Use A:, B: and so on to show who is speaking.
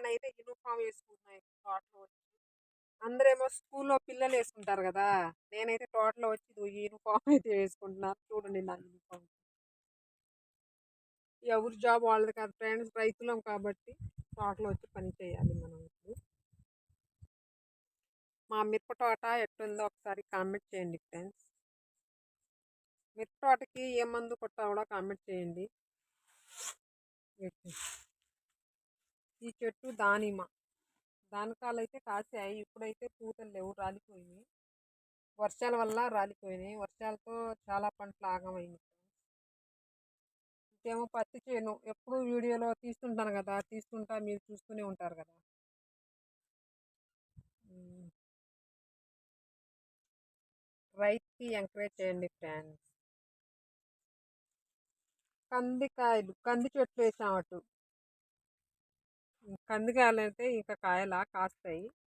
A: నేనైతే యూనిఫామ్ వేసుకుంటున్నా తోటలో వచ్చి. అందరేమో స్కూల్లో పిల్లలు వేసుకుంటారు కదా! నేనైతే తోటలో వచ్చి ఇదిగో ఈ యూనిఫామ్ అయితే వేసుకుంటున్నాను. చూడండి నా యూనిఫామ్. ఎవరి జాబ్ వాళ్ళది కాదు ఫ్రెండ్స్. రైతులం కాబట్టి తోటలో వచ్చి పని చేయాలి మనం ఇప్పుడు. మా మిరప తోట ఎట్లుందో ఒకసారి కామెంట్ చేయండి ఫ్రెండ్స్. మిరప తోటకి ఏ మందు కొట్టాలో కూడా కామెంట్ చేయండి. ఈ చెట్టు దానిమ్మ. దానికాయలైతే కాసాయి. ఇప్పుడైతే పూతలు లేవు, రాలిపోయినాయి. వర్షాల వల్ల రాలిపోయినాయి. వర్షాలతో చాలా పంటలు ఆగమైంది. ఇదేమో పత్తి చేను. ఎప్పుడు వీడియోలో తీస్తుంటాను కదా, తీస్తుంటా మీరు చూస్తూనే ఉంటారు కదా. ఉమ్, రైతుకి ఎంకరేజ్ చేయండి ఫ్రెండ్స్. కందికాయలు, కంది చెట్లు వేసాం అటు. కందికాయలు అయితే ఇంకా కాయలా కాస్తాయి.